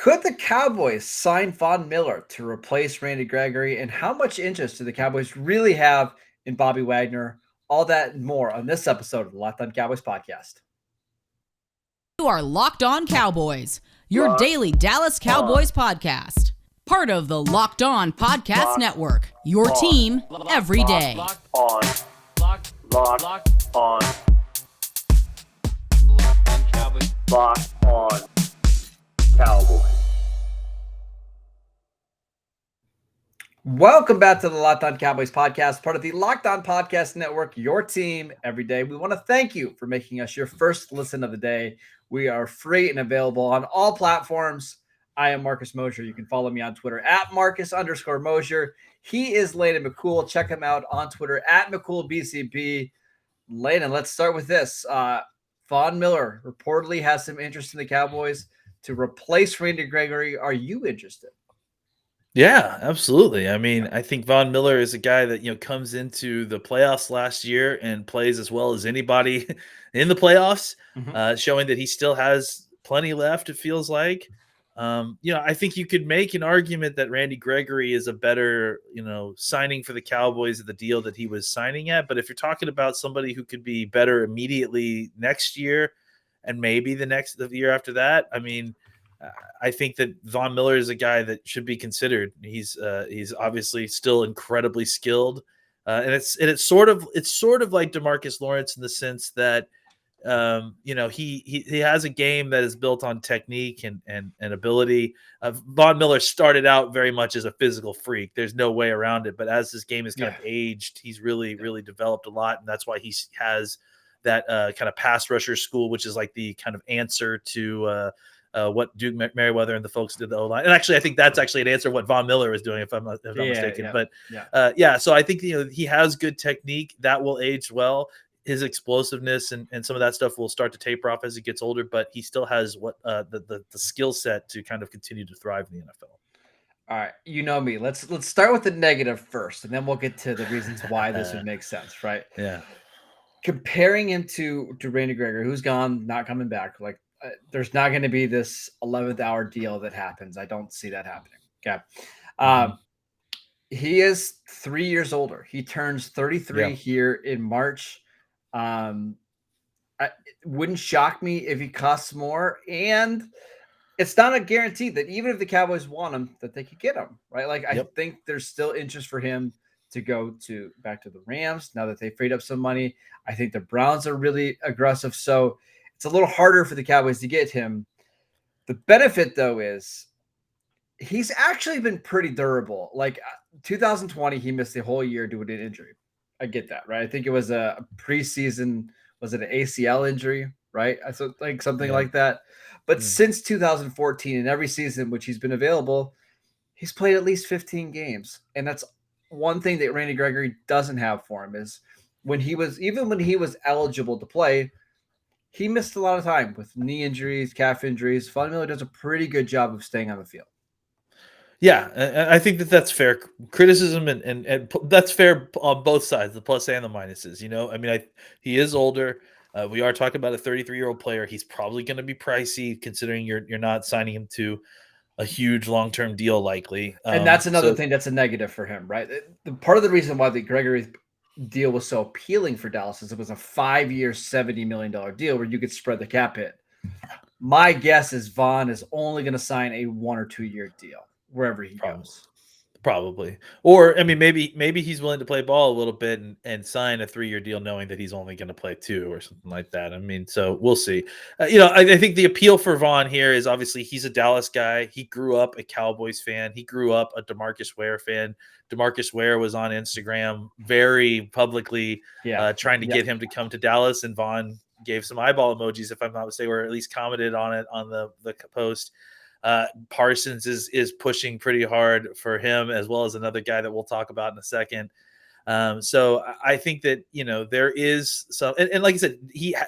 Could the Cowboys sign Von Miller to replace Randy Gregory? And how much interest do the Cowboys really have in Bobby Wagner? All that and more on this episode of the Locked On Cowboys podcast. You are Locked On Cowboys, your daily Dallas Cowboys podcast. Part of the Locked On Podcast Network, your team every day. Locked on Cowboys. Locked on Cowboys. Welcome back to the Locked On Cowboys podcast, part of the Locked On Podcast Network, your team every day. We want to thank you for making us your first listen of the day. We are free and available on all platforms. I am Marcus Mosher. You can follow me on Twitter at Marcus_Mosher. He is Landon McCool. Check him out on Twitter at McCoolBCB. Landon, let's start with this. Von Miller reportedly has some interest in the Cowboys to replace Randy Gregory. Are you interested? Yeah, absolutely. I mean, I think Von Miller is a guy that, comes into the playoffs last year and plays as well as anybody in the playoffs, showing that he still has plenty left, it feels like. I think you could make an argument that Randy Gregory is a better, signing for the Cowboys at the deal that he was signing at. But if you're talking about somebody who could be better immediately next year and maybe the year after that, I mean, I think that Von Miller is a guy that should be considered. He's obviously still incredibly skilled, and it's sort of like DeMarcus Lawrence in the sense that he has a game that is built on technique and ability. Von Miller started out very much as a physical freak. There's no way around it. But as his game has kind of aged, he's really developed a lot, and that's why he has that kind of pass rusher school, which is like the kind of answer to what Duke Merriweather and the folks did the O-line. And actually, I think that's actually an answer to what Von Miller was doing, if I'm not mistaken. So I think he has good technique that will age well. His explosiveness and some of that stuff will start to taper off as he gets older, but he still has the skill set to kind of continue to thrive in the NFL. All right, you know me. Let's start with the negative first, and then we'll get to the reasons why this would make sense, right? Yeah. Comparing him to Randy Gregory, who's gone, not coming back. Like, there's not going to be this 11th hour deal that happens. I don't see that happening. Okay. He is 3 years older. He turns 33 here in March. It wouldn't shock me if he costs more. And it's not a guarantee that even if the Cowboys want him, that they could get him, right? Like, I think there's still interest for him to go back to the Rams now that they freed up some money. I think the Browns are really aggressive. So it's a little harder for the Cowboys to get him. The benefit, though, is he's actually been pretty durable. Like 2020, he missed the whole year due to an injury. I get that, right? I think it was a preseason. Was it an ACL injury, right? I thought like something like that. But since 2014, in every season which he's been available, he's played at least 15 games. And that's one thing that Randy Gregory doesn't have for him is when he was eligible to play, he missed a lot of time with knee injuries, calf injuries. Von Miller does a pretty good job of staying on the field. Yeah, I think that's fair criticism, and that's fair on both sides, the plus and the minuses. I mean, he is older. We are talking about a 33-year-old player. He's probably going to be pricey, considering you're not signing him to a huge long-term deal, likely. And that's another thing that's a negative for him, right? The part of the reason why the Gregory deal was so appealing for Dallas is it was a 5-year, $70 million deal where you could spread the cap hit. My guess is Von is only going to sign a 1 or 2 year deal wherever he goes. Probably. Or, I mean, maybe he's willing to play ball a little bit and sign a 3-year deal knowing that he's only going to play 2 or something like that. I mean, so we'll see. I think the appeal for Von here is obviously he's a Dallas guy. He grew up a Cowboys fan. He grew up a DeMarcus Ware fan. DeMarcus Ware was on Instagram very publicly trying to get him to come to Dallas, and Von gave some eyeball emojis, if I'm not mistaken, or at least commented on it on the post. Parsons is pushing pretty hard for him, as well as another guy that we'll talk about in a second. So I think that, there is some, and like I said,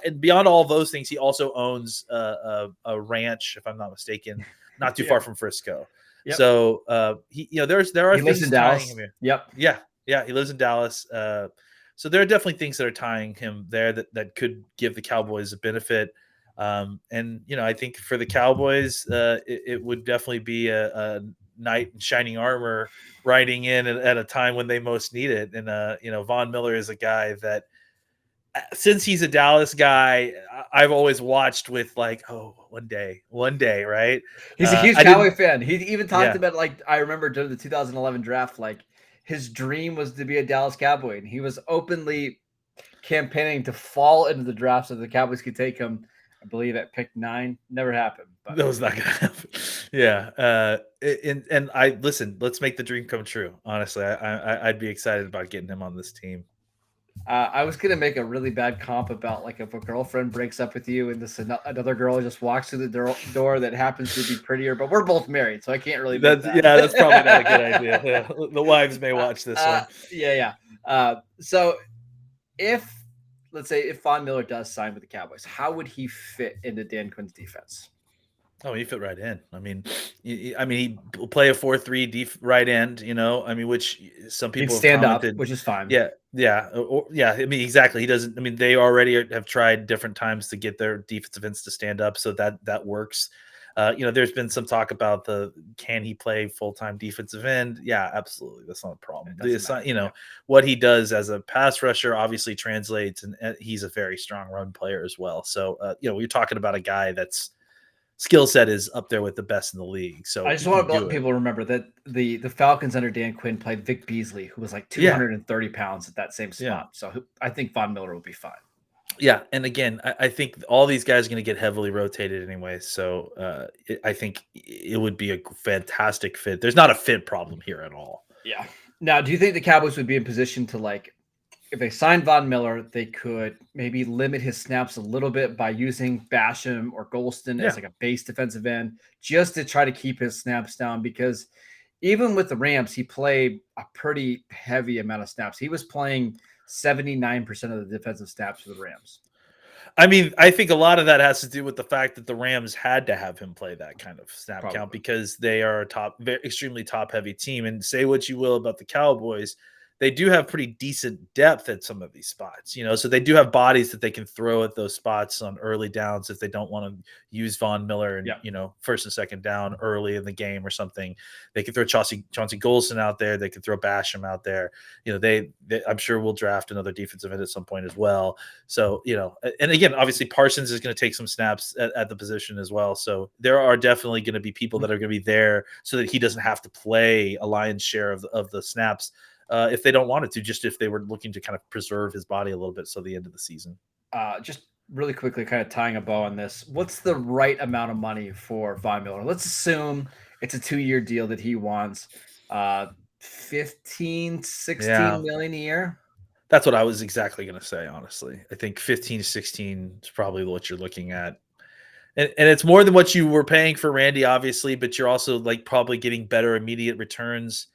and beyond all those things, he also owns a ranch, if I'm not mistaken, not too far from Frisco. Yep. So there are things tying him here. Yeah, he lives in Dallas. So there are definitely things that are tying him there that could give the Cowboys a benefit. And I think for the Cowboys, it would definitely be a knight in shining armor riding in at a time when they most need it. And Von Miller is a guy that, since he's a Dallas guy, I've always watched with like, oh, one day, right? He's a huge I Cowboy didn't, fan. He even talked yeah, about, like, I remember during the 2011 draft, like his dream was to be a Dallas Cowboy, and he was openly campaigning to fall into the draft so the Cowboys could take him. I believe at pick 9. Never happened. But that was not gonna happen. Yeah, and I listen. Let's make the dream come true. Honestly, I'd be excited about getting him on this team. I was gonna make a really bad comp about, like, if a girlfriend breaks up with you and another girl just walks through the door that happens to be prettier, but we're both married, so I can't really make that. That's probably not a good idea. Yeah. The wives may watch this one. Yeah. So let's say if Von Miller does sign with the Cowboys, how would he fit into Dan Quinn's defense? Oh, he fit right in. I mean, he play a 4-3 right end. Which some He'd people have stand up, commented, which is fine. Yeah. I mean, exactly. He doesn't. I mean, they already have tried different times to get their defensive ends to stand up, so that works. There's been some talk about can he play full-time defensive end? Yeah, absolutely. That's not a problem. What he does as a pass rusher obviously translates, and he's a very strong run player as well. So, we're talking about a guy that's skill set is up there with the best in the league. So I just want to let people remember that the Falcons under Dan Quinn played Vic Beasley, who was like 230 pounds at that same spot. Yeah. So I think Von Miller will be fine. Yeah, and again, I think all these guys are going to get heavily rotated anyway. So I think it would be a fantastic fit. There's not a fit problem here at all. Yeah. Now, do you think the Cowboys would be in position to, like, if they signed Von Miller, they could maybe limit his snaps a little bit by using Basham or Golston as like a base defensive end, just to try to keep his snaps down? Because even with the Rams, he played a pretty heavy amount of snaps. He was playing 79% of the defensive snaps for the Rams. I mean, I think a lot of that has to do with the fact that the Rams had to have him play that kind of snap count because they are a extremely top-heavy team. And say what you will about the Cowboys, they do have pretty decent depth at some of these spots, so they do have bodies that they can throw at those spots on early downs if they don't want to use Von Miller and, first and second down early in the game or something. They can throw Chauncey Golston out there. They can throw Basham out there. They I'm sure we'll draft another defensive end at some point as well. So, and again, obviously Parsons is going to take some snaps at the position as well. So there are definitely going to be people that are going to be there so that he doesn't have to play a lion's share of the snaps. If they don't want it to, just if they were looking to kind of preserve his body a little bit so the end of the season. Just really quickly, kind of tying a bow on this, what's the right amount of money for Von Miller? Let's assume it's a 2-year deal that he wants, 16 million a year. That's what I was exactly going to say, honestly. I think 15 to 16 is probably what you're looking at. And it's more than what you were paying for Randy, obviously, but you're also like probably getting better immediate returns.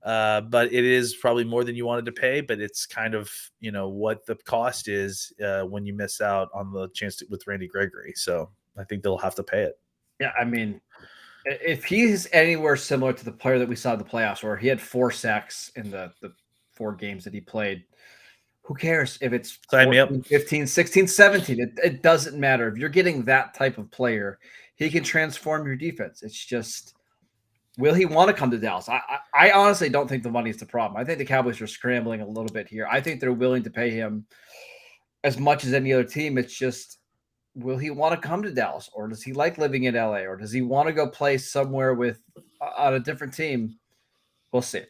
But it is probably more than you wanted to pay, but it's kind of, what the cost is when you miss out on the chance with Randy Gregory. So I think they'll have to pay it. Yeah. I mean, if he's anywhere similar to the player that we saw in the playoffs, where he had 4 sacks in the 4 games that he played, who cares if it's 14, 15, 16, 17, it doesn't matter. If you're getting that type of player, he can transform your defense. It's just, will he want to come to Dallas? I honestly don't think the money is the problem. I think the Cowboys are scrambling a little bit here. I think they're willing to pay him as much as any other team. It's just, will he want to come to Dallas, or does he like living in LA, or does he want to go play somewhere on a different team? We'll see.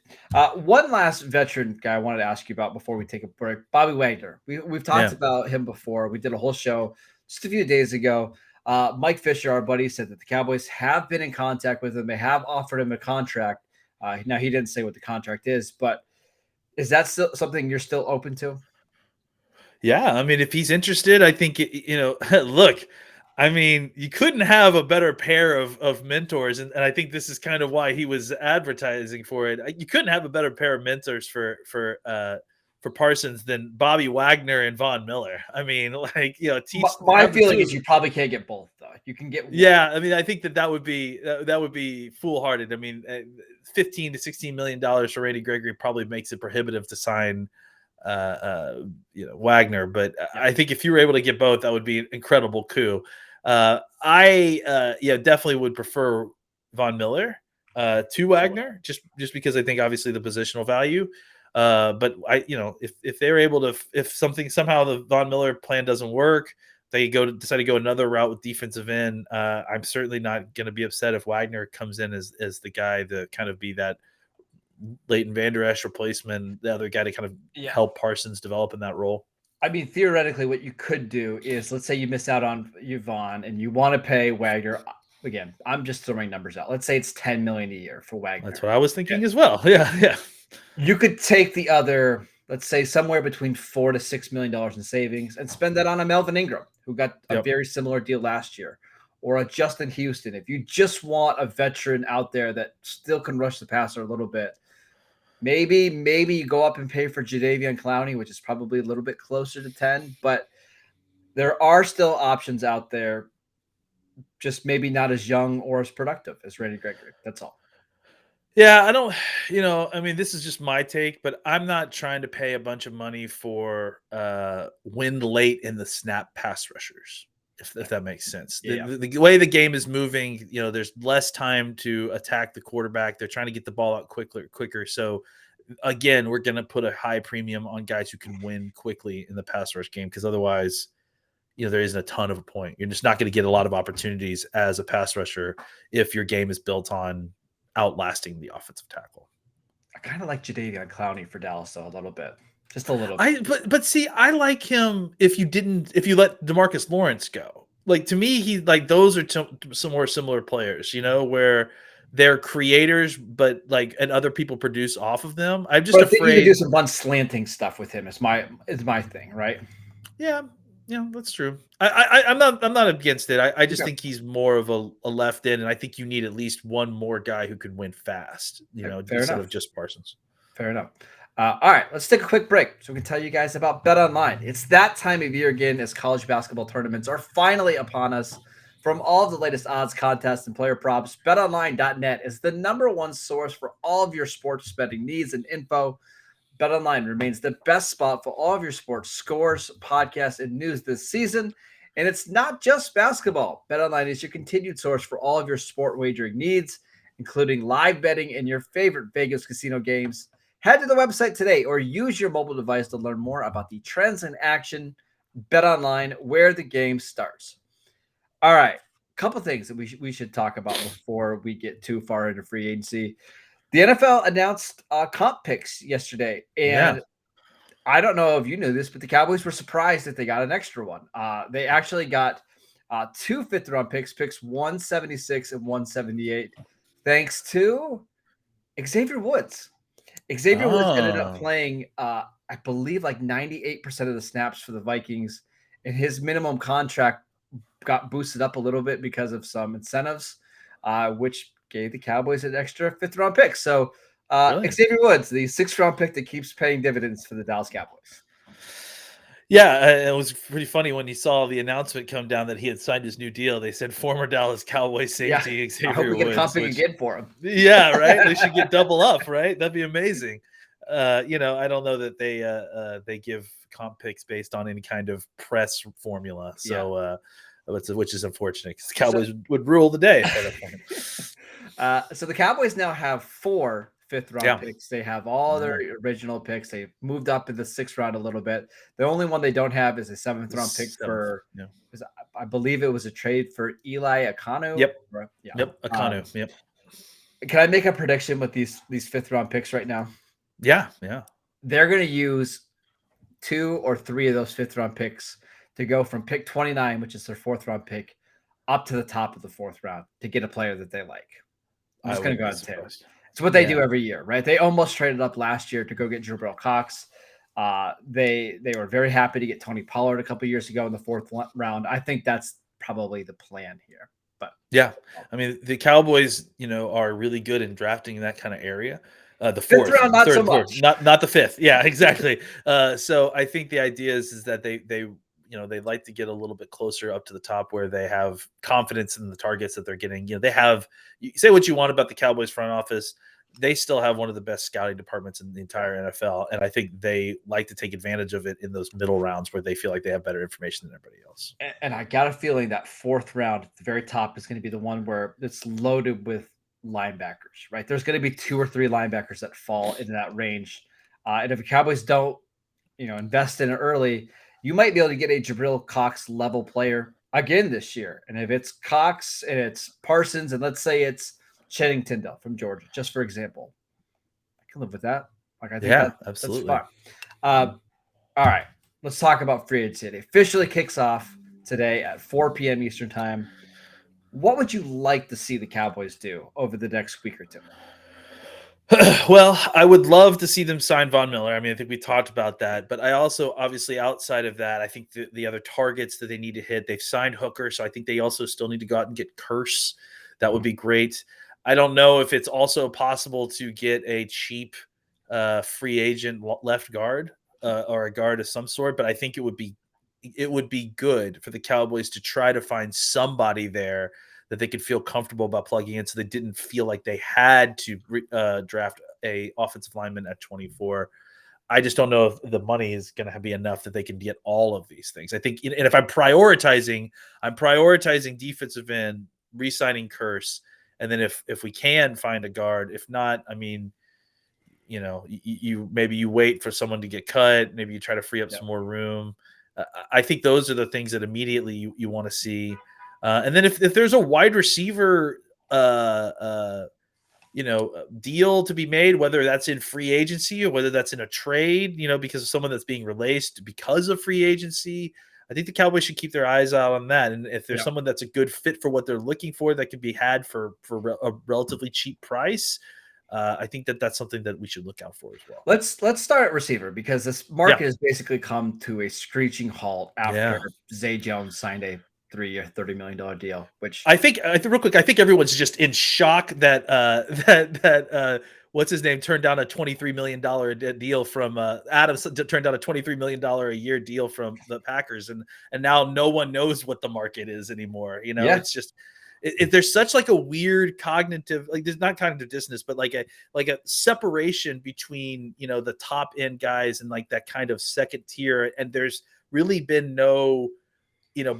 One last veteran guy I wanted to ask you about before we take a break, Bobby Wagner. We've talked about him before. We did a whole show just a few days ago. Mike Fisher, our buddy, said that the Cowboys have been in contact with him. They have offered him a contract. Now, he didn't say what the contract is, but is that still something you're still open to? Yeah. I mean, if he's interested, I think, look, I mean, you couldn't have a better pair of mentors. And I think this is kind of why he was advertising for it. You couldn't have a better pair of mentors for Parsons than Bobby Wagner and Von Miller. I mean, my feeling is you probably can't get both, though. You can get one. Yeah, I mean, I think that would be foolhardy. I mean, $15 to $16 million for Randy Gregory probably makes it prohibitive to sign Wagner, but I think if you were able to get both, that would be an incredible coup. I definitely would prefer Von Miller to Wagner, just because I think obviously the positional value. But if they're able to, if somehow the Von Miller plan doesn't work, they decide to go another route with defensive end. I'm certainly not going to be upset if Wagner comes in as the guy to kind of be that Leighton Vander Esch replacement, the other guy to kind of help Parsons develop in that role. I mean, theoretically, what you could do is, let's say you miss out on Yvonne and you want to pay Wagner. Again, I'm just throwing numbers out. Let's say it's $10 million a year for Wagner. That's what I was thinking as well. Yeah. You could take the other, let's say somewhere between $4 to $6 million in savings and spend that on a Melvin Ingram, who got a very similar deal last year, or a Justin Houston. If you just want a veteran out there that still can rush the passer a little bit, maybe you go up and pay for Jadeveon Clowney, which is probably a little bit closer to 10, but there are still options out there, just maybe not as young or as productive as Randy Gregory. That's all. Yeah, I don't, I mean, this is just my take, but I'm not trying to pay a bunch of money for win late in the snap pass rushers, if that makes sense. The way the game is moving, there's less time to attack the quarterback. They're trying to get the ball out quicker. So again, we're going to put a high premium on guys who can win quickly in the pass rush game, because otherwise, there isn't a ton of a point. You're just not going to get a lot of opportunities as a pass rusher if your game is built on outlasting the offensive tackle. I kind of like Jadeveon Clowney for Dallas though, a little bit. Just a little bit. But see, I like him if you let DeMarcus Lawrence go. Like, to me, those are some more similar players, where they're creators, but and other people produce off of them. I'm just afraid you do some fun slanting stuff with him. It's my thing, right? Yeah, that's true. I'm not against it. I just think he's more of a left end, and I think you need at least one more guy who can win fast, instead of just Parsons. Fair enough. All right, let's take a quick break so we can tell you guys about BetOnline. It's that time of year again as college basketball tournaments are finally upon us. From all of the latest odds, contests, and player props, BetOnline.net is the #1 source for all of your sports betting needs and info. BetOnline remains the best spot for all of your sports scores, podcasts, and news this season. And it's not just basketball. BetOnline is your continued source for all of your sport wagering needs, including live betting and your favorite Vegas casino games. Head to the website today or use your mobile device to learn more about the trends in action. BetOnline, where the game starts. All right, a couple things that we should talk about before we get too far into free agency. The NFL announced comp picks yesterday, and I don't know if you knew this, but the Cowboys were surprised that they got an extra one. They actually got 2 fifth-round picks 176 and 178, thanks to Xavier Woods. Xavier Woods ended up playing, I believe, like 98% of the snaps for the Vikings, and his minimum contract got boosted up a little bit because of some incentives, which gave the Cowboys an extra 5th-round pick. So Xavier Woods, the 6th-round pick that keeps paying dividends for the Dallas Cowboys. Yeah, it was pretty funny when you saw the announcement come down that he had signed his new deal. They said former Dallas Cowboys safety Xavier Woods. I hope we get a comp pick again for him. Yeah, right? They should get double up, right? That'd be amazing. I don't know that they give comp picks based on any kind of press formula. So which is unfortunate because the Cowboys would rule the day at that point. So the Cowboys now have 4 5th-round picks. They have all their original picks. They moved up in the 6th round a little bit. The only one they don't have is a 7th-round pick I believe it was a trade for Eli Akanu. Yep. Akanu. Yep. Can I make a prediction with these 5th-round picks right now? Yeah. They're going to use 2 or 3 of those 5th-round picks to go from pick 29, which is their 4th-round pick, up to the top of the 4th round to get a player that they like. I'm just going to go ahead and say it. It's what they do every year, right? They almost traded up last year to go get Jabril Cox. They were very happy to get Tony Pollard a couple of years ago in the 4th round. I think that's probably the plan here. But yeah, I mean, the Cowboys, are really good in drafting in that kind of area. The 4th round, not so much. Not the 5th. Yeah, exactly. So I think the idea is that they they like to get a little bit closer up to the top where they have confidence in the targets that they're getting. They have, you say what you want about the Cowboys front office. they still have one of the best scouting departments in the entire NFL. And I think they like to take advantage of it in those middle rounds where they feel like they have better information than everybody else. And I got a feeling that fourth round at the very top is going to be the one where it's loaded with linebackers, right? There's going to be 2 or 3 linebackers that fall into that range. And if the Cowboys don't, invest in it early, you might be able to get a Jabril Cox level player again this year. And if it's Cox and it's Parsons, and let's say it's Channing Tindall from Georgia, just for example, I can live with that. Like, I think absolutely. that's fine. All right, let's talk about free agency. It officially kicks off today at 4 p.m. Eastern time. What would you like to see the Cowboys do over the next week or two? Well, I would love to see them sign Von Miller. I mean, I think we talked about that, but I also, obviously, outside of that, I think the other targets that they need to hit, they've signed Hooker, so I think they also still need to go out and get Curse. That would be great. I don't know if it's also possible to get a cheap free agent left guard or a guard of some sort, but I think it would be good for the Cowboys to try to find somebody there that they could feel comfortable about plugging in, so they didn't feel like they had to draft a offensive lineman at 24. I just don't know if the money is going to be enough that they can get all of these things. I think, and if I'm prioritizing defensive end, re-signing Curse, and then if we can find a guard, if not, I mean, you maybe you wait for someone to get cut, maybe you try to free up some more room. I think those are the things that immediately you want to see. And then if there's a wide receiver, deal to be made, whether that's in free agency or whether that's in a trade, because of someone that's being released because of free agency, I think the Cowboys should keep their eyes out on that. And if there's someone that's a good fit for what they're looking for, that can be had for a relatively cheap price, I think that's something that we should look out for as well. Let's start at receiver, because this market has basically come to a screeching halt after Zay Jones signed a 3-year, $30 million deal. Which I think real quick, I think everyone's just in shock that that what's his name turned down a $23 million deal from Adams turned down a $23 million a year deal from the Packers, and now no one knows what the market is anymore. It's just. There's such like a weird cognitive, like there's not cognitive dissonance, but like a separation between, the top end guys and like that kind of second tier. And there's really been no,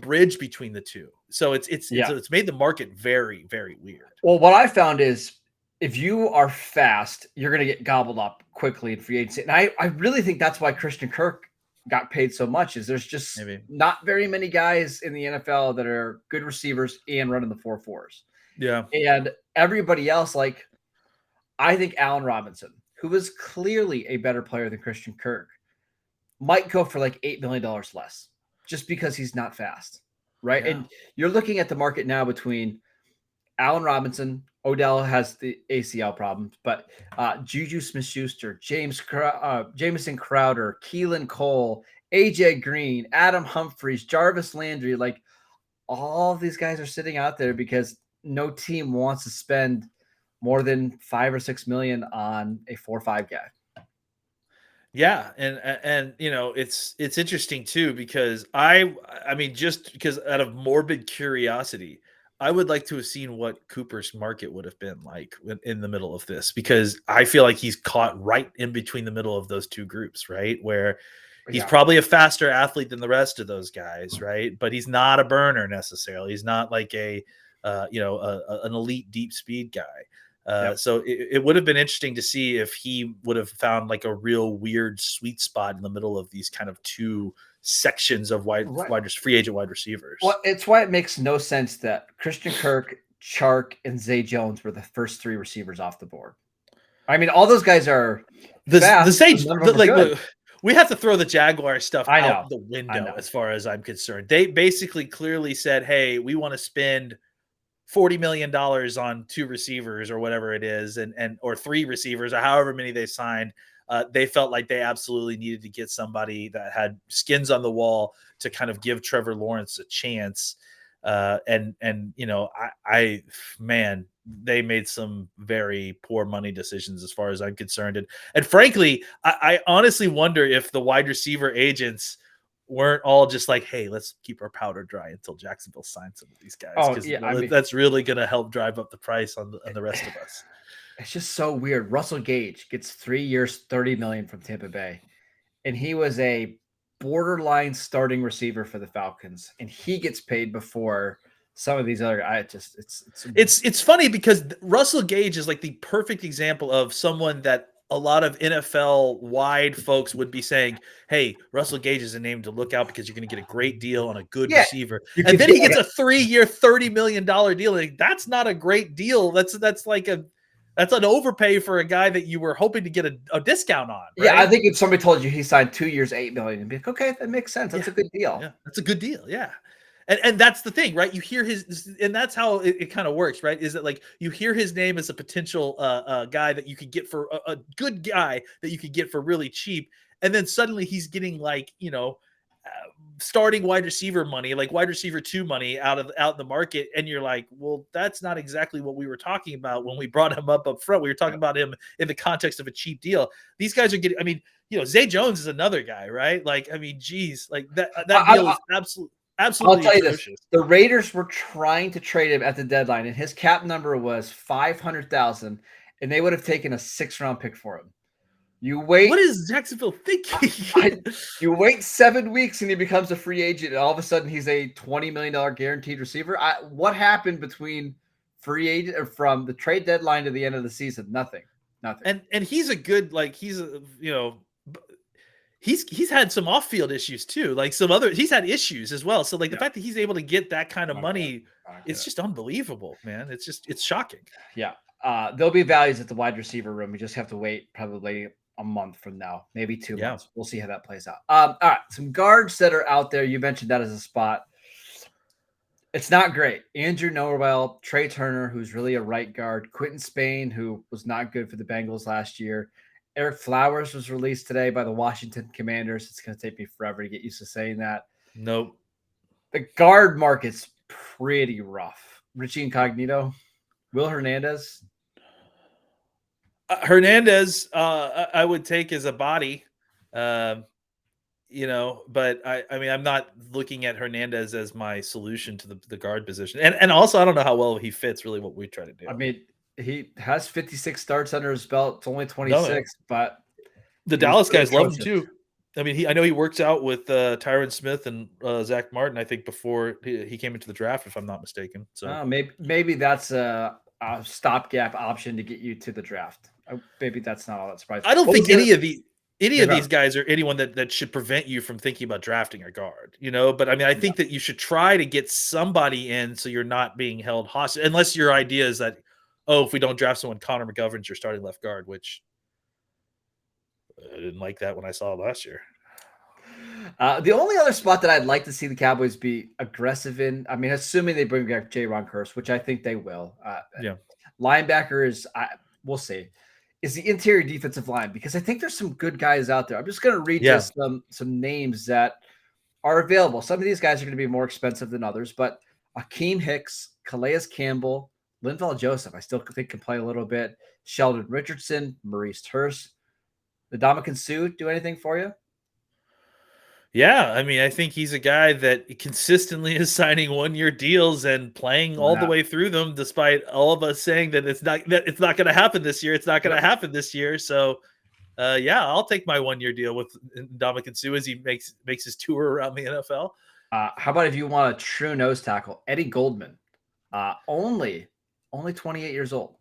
bridge between the two. So it's made the market very, very weird. Well, what I found is if you are fast, you're going to get gobbled up quickly in free agency. And I really think that's why Christian Kirk got paid so much, is there's just not very many guys in the NFL that are good receivers and running the 4.4s. Yeah. And everybody else, like, I think Allen Robinson, who is clearly a better player than Christian Kirk, might go for like $8 million less just because he's not fast. Right. Yeah. And you're looking at the market now between Allen Robinson, Odell has the ACL problems, but Juju Smith-Schuster, Jamison Crowder, Keelan Cole, AJ Green, Adam Humphries, Jarvis Landry, like all of these guys are sitting out there because no team wants to spend more than $5 or $6 million on a 4-5 guy. Yeah, and it's interesting too, because I mean, just because out of morbid curiosity, I would like to have seen what Cooper's market would have been like in the middle of this, because I feel like he's caught right in between the middle of those two groups, right? Where he's probably a faster athlete than the rest of those guys, right? But he's not a burner necessarily. He's not like an elite deep speed guy. So it would have been interesting to see if he would have found like a real weird sweet spot in the middle of these kind of two sections of free agent wide receivers. Well, it's why it makes no sense that Christian Kirk, Chark, and Zay Jones were the first 3 receivers off the board. I mean, all those guys are fast. We have to throw the Jaguar stuff out the window as far as I'm concerned. They basically clearly said, hey, we want to spend $40 million on 2 receivers or whatever it is, or 3 receivers or however many they signed. They felt like they absolutely needed to get somebody that had skins on the wall to kind of give Trevor Lawrence a chance. They made some very poor money decisions as far as I'm concerned. And frankly, I honestly wonder if the wide receiver agents weren't all just like, hey, let's keep our powder dry until Jacksonville signs some of these guys. That's really going to help drive up the price on the rest of us. It's just so weird. Russell Gage gets 3 years, $30 million from Tampa Bay, and he was a borderline starting receiver for the Falcons, and he gets paid before some of these other guys. It's funny because Russell Gage is like the perfect example of someone that a lot of NFL wide folks would be saying, hey, Russell Gage is a name to look out because you're going to get a great deal on a good receiver. And then he gets a 3-year, $30 million deal. Like, that's not a great deal. That's an overpay for a guy that you were hoping to get a discount on. Right? Yeah, I think if somebody told you he signed 2 years, $8 million, you'd be like, okay, that makes sense. That's a good deal. Yeah, that's a good deal. Yeah. And that's the thing, right? You hear and that's how it kind of works, right? Is that like you hear his name as a potential guy that you could get for a good guy that you could get for really cheap, and then suddenly he's getting like starting wide receiver money, like wide receiver 2 money out in the market, and you're like, well, that's not exactly what we were talking about when we brought him up front. We were talking about him in the context of a cheap deal. These guys are getting. I mean, Zay Jones is another guy, right? Like, I mean, geez, like that deal is absolutely. Absolutely. I'll tell you this. The Raiders were trying to trade him at the deadline, and his cap number was $500,000, and they would have taken a 6th-round pick for him. You wait. What is Jacksonville thinking? You wait 7 weeks, and he becomes a free agent, and all of a sudden he's a $20 million guaranteed receiver. What happened between free agent or from the trade deadline to the end of the season? Nothing. And he's a good He's had some off-field issues too, like he's had issues as well. So like the fact that he's able to get that kind of money, it's just unbelievable, man. It's shocking. Yeah. There'll be values at the wide receiver room. We just have to wait probably a month from now, maybe 2 months. We'll see how that plays out. All right. Some guards that are out there. You mentioned that as a spot. It's not great. Andrew Norwell, Trey Turner, who's really a right guard, Quentin Spain, who was not good for the Bengals last year. Eric Flowers was released today by the Washington Commanders. It's going to take me forever to get used to saying that. Nope. The guard market's pretty rough. Richie Incognito, Will Hernandez. Hernandez, I would take as a body, but I mean, I'm not looking at Hernandez as my solution to the guard position. And also, I don't know how well he fits really what we try to do. I mean, he has 56 starts under his belt. It's only 26, but the Dallas guys love him too. I mean, I know he works out with Tyron Smith and Zach Martin, I think, before he came into the draft, if I'm not mistaken. So maybe that's a stopgap option to get you to the draft. Maybe that's not all that surprising. I don't think any of these guys are anyone that should prevent you from thinking about drafting a guard, but I mean, I think that you should try to get somebody in so you're not being held hostage, unless your idea is that, if we don't draft someone, Connor McGovern's your starting left guard, which I didn't like that when I saw it last year. The only other spot that I'd like to see the Cowboys be aggressive in, I mean, assuming they bring back J-Ron Curse, which I think they will. Linebacker is, we'll see, is the interior defensive line, because I think there's some good guys out there. I'm just going to read just some names that are available. Some of these guys are going to be more expensive than others, but Akeem Hicks, Calais Campbell, Linval Joseph, I still think can play a little bit. Sheldon Richardson, Maurice Hurst. Ndamukong Suh do anything for you? Yeah, I mean, I think he's a guy that consistently is signing 1-year deals and playing all the way through them, despite all of us saying that it's not going to happen this year. It's not going to happen this year. So, I'll take my 1-year deal with Ndamukong Suh as he makes his tour around the NFL. How about if you want a true nose tackle, Eddie Goldman, only 28 years old.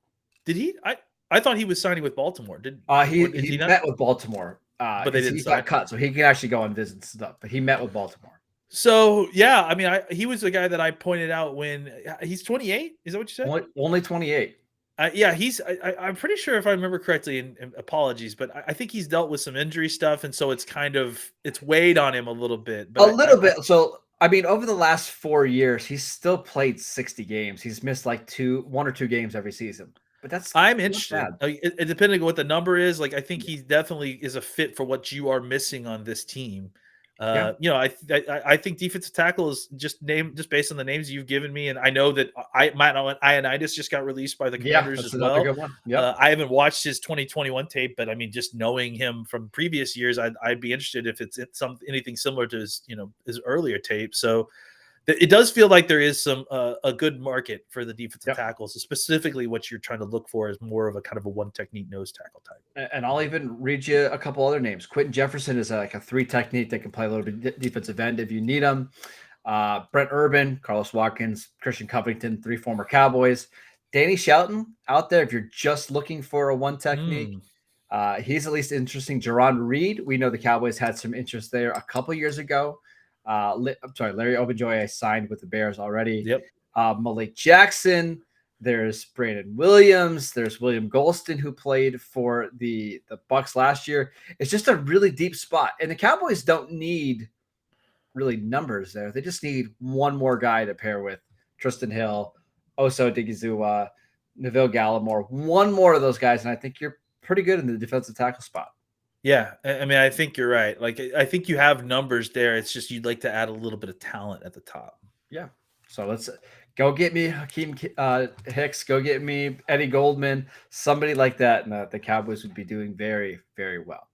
Did he? I thought he was signing with Baltimore. He met with Baltimore, but they didn't. He got cut, so he can actually go and visit stuff. But he met with Baltimore. So yeah, I mean, he was the guy that I pointed out when he's 28. Is that what you said? Only 28. I'm pretty sure if I remember correctly, and apologies, but I think he's dealt with some injury stuff, and so it's weighed on him a little bit. But bit. So I mean, over the last 4 years, he's still played 60 games. He's missed like 1 or 2 games every season. But I'm interested. Depending on what the number is, like I think he definitely is a fit for what you are missing on this team. I think defensive tackle is just based on the names you've given me, and I know that Ioannidis just got released by the Commanders as well. Good one. Yep. I haven't watched his 2021 tape, but I mean, just knowing him from previous years, I'd be interested if it's anything similar to his earlier tape. So it does feel like there is some a good market for the defensive Yep. tackles. Specifically, what you're trying to look for is more of a kind of a one technique nose tackle type. And I'll even read you a couple other names. Quentin Jefferson is like a 3 technique that can play a little bit defensive end if you need him. Brent Urban, Carlos Watkins, Christian Covington, 3 former Cowboys. Danny Shelton out there if you're just looking for a one technique. He's at least interesting. Jerron Reed, we know the Cowboys had some interest there a couple years ago. I'm sorry, Larry Ogunjoye signed with the Bears already. Yep. Malik Jackson. There's Brandon Williams. There's William Golston, who played for the Bucs last year. It's just a really deep spot. And the Cowboys don't need really numbers there. They just need one more guy to pair with Tristan Hill, Oso Odigizua, Neville Gallimore. One more of those guys, and I think you're pretty good in the defensive tackle spot. Yeah, I mean, I think you're right. Like, I think you have numbers there. It's just you'd like to add a little bit of talent at the top. Yeah. So let's go get me Hakeem Hicks. Go get me Eddie Goldman. Somebody like that, and the Cowboys would be doing very, very well.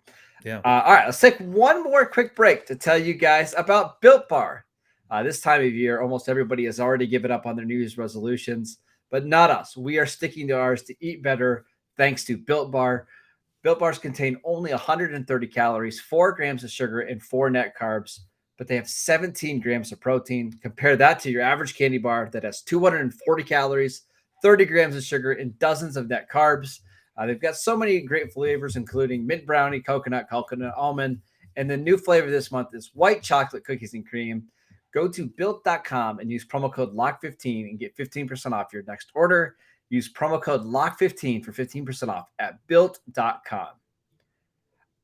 Yeah. All right, let's take one more quick break to tell you guys about Built Bar. This time of year, almost everybody has already given up on their New Year's resolutions, but not us. We are sticking to ours to eat better thanks to Built Bar. Built Bars contain only 130 calories, 4 grams of sugar, and 4 net carbs, but they have 17 grams of protein. Compare that to your average candy bar that has 240 calories, 30 grams of sugar, and dozens of net carbs. They've got so many great flavors, including mint brownie, coconut almond, and the new flavor this month is white chocolate cookies and cream. Go to built.com and use promo code LOCK15 and get 15% off your next order. Use promo code LOCK15 for 15% off at built.com.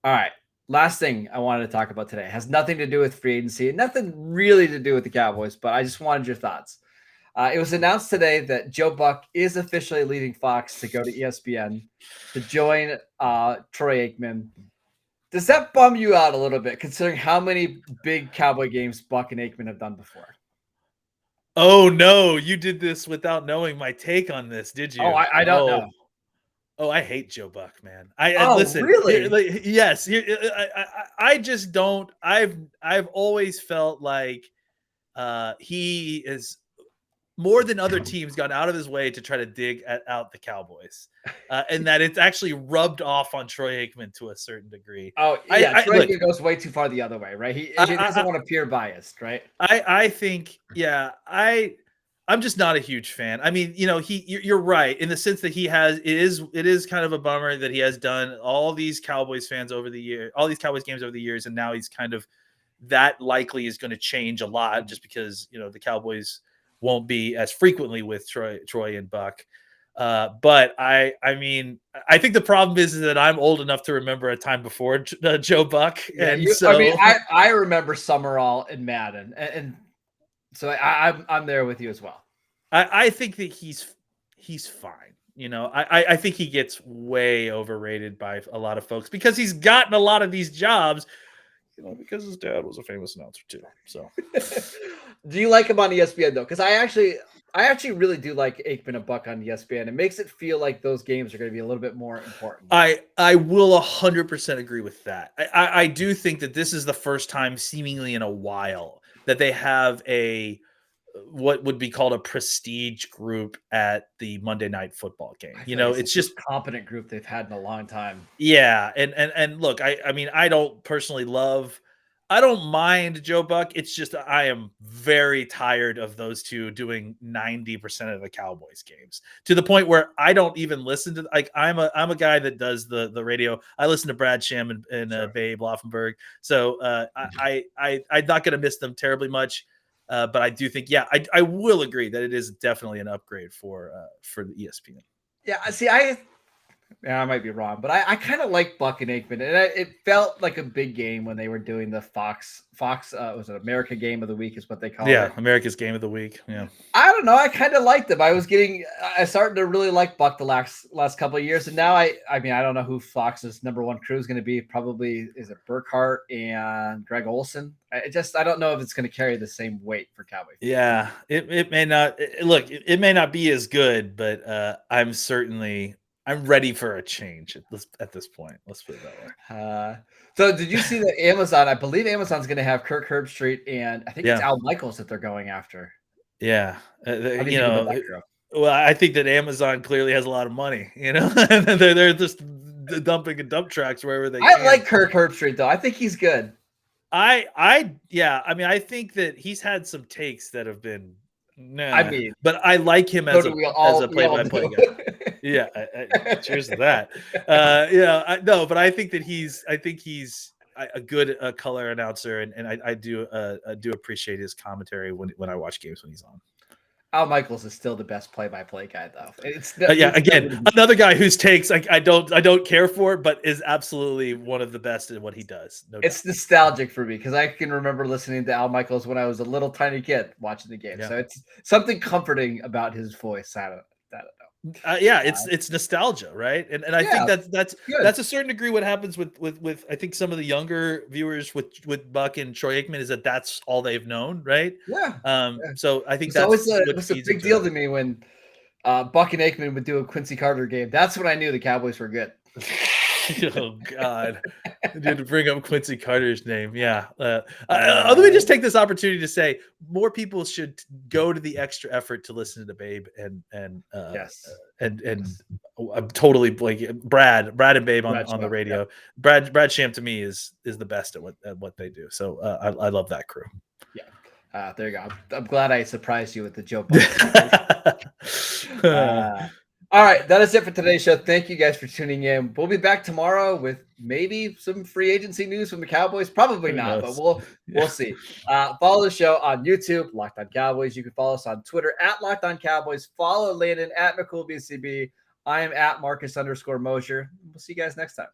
All right. Last thing I wanted to talk about today has nothing to do with free agency, nothing really to do with the Cowboys, but I just wanted your thoughts. It was announced today that Joe Buck is officially leaving Fox to go to ESPN to join Troy Aikman. Does that bum you out a little bit, considering how many big Cowboy games Buck and Aikman have done before? Oh, no, you did this without knowing my take on this, did you? Oh, I don't know. Oh, I hate Joe Buck, man. Listen, really? Yes. I just don't. I've always felt like he is more than other teams gone out of his way to try to dig out the Cowboys, and that it's actually rubbed off on Troy Aikman to a certain degree. Oh, yeah, Troy Aikman goes way too far the other way, right? He doesn't want to appear biased, right? I think, yeah, I'm just not a huge fan. I mean, you're right in the sense that it is kind of a bummer that he has done all these Cowboys games over the years, and now he's kind of, that likely is going to change a lot just because, the Cowboys won't be as frequently with Troy and Buck. But I mean, I think the problem is that I'm old enough to remember a time before Joe Buck. Yeah, and so I remember Summerall and Madden, and so I'm there with you as well. I think that he's fine. I think he gets way overrated by a lot of folks because he's gotten a lot of these jobs, because his dad was a famous announcer too. So, do you like him on ESPN though? Because I actually really do like Aikman and Buck on ESPN. It makes it feel like those games are going to be a little bit more important. I will 100% agree with that. I do think that this is the first time seemingly in a while that they have what would be called a prestige group at the Monday Night Football game. It's just competent group they've had in a long time. Yeah. And look, I mean, I don't mind Joe Buck. It's just, I am very tired of those two doing 90% of the Cowboys games, to the point where I don't even listen to, like, I'm a guy that does the radio. I listen to Brad Sham and Sure. Babe Laufenberg. So I'm not going to miss them terribly much. But I do think, I will agree that it is definitely an upgrade for the ESPN. Yeah, see, I might be wrong, but I kind of like Buck and Aikman, and it felt like a big game when they were doing the Fox was it America Game of the Week is what they call it. Yeah, America's Game of the Week. Yeah, I don't know. I kind of liked them. I started to really like Buck the last couple of years, and now I mean, I don't know who Fox's number one crew is going to be. Probably is it Burkhart and Greg Olson. I don't know if it's going to carry the same weight for Cowboys. Yeah, it may not. Look, it may not be as good, but I'm certainly I'm ready for a change at this point. Let's put it that way. So did you see that Amazon? I believe Amazon's going to have Kirk Herbstreit and I think it's Yeah. Al Michaels that they're going after. Yeah, How do you think about that, Drew? well, I think that Amazon clearly has a lot of money, and they're just dumping and dump tracks wherever they I can. like Kirk Herbstreit though. I think he's good. Yeah. I mean, I think that he's had some takes that have been, I mean, but I like him as a play-by-play guy. Yeah, cheers to that. No, but I think he's a good color announcer, and I do appreciate his commentary when I watch games when he's on. Al Michaels is still the best play-by-play guy, though. Again, another guy whose takes I don't care for, but is absolutely one of the best at what he does. It's nostalgic for me because I can remember listening to Al Michaels when I was a little tiny kid watching the game. Yeah. So it's something comforting about his voice. I don't know. It's nostalgia, right? And I think that's a certain degree what happens with I think some of the younger viewers with Buck and Troy Aikman is that's all they've known, right? Yeah. So I think it was a big deal to me when Buck and Aikman would do a Quincy Carter game. That's when I knew the Cowboys were good. Oh God, dude, to bring up Quincy Carter's name. Yeah. Let me just take this opportunity to say more people should go to the extra effort to listen to Babe and I'm totally like Brad and Babe on the radio. Yeah. Brad Sham to me is the best at what they do. So I love that crew. Yeah. There you go. I'm glad I surprised you with the joke. All right, that is it for today's show. Thank you guys for tuning in. We'll be back tomorrow with maybe some free agency news from the Cowboys. Probably not, but we'll see. Follow the show on YouTube, Locked On Cowboys. You can follow us on Twitter at Locked On Cowboys. Follow Landon at McCool BCB. I am at Marcus _Mosher. We'll see you guys next time.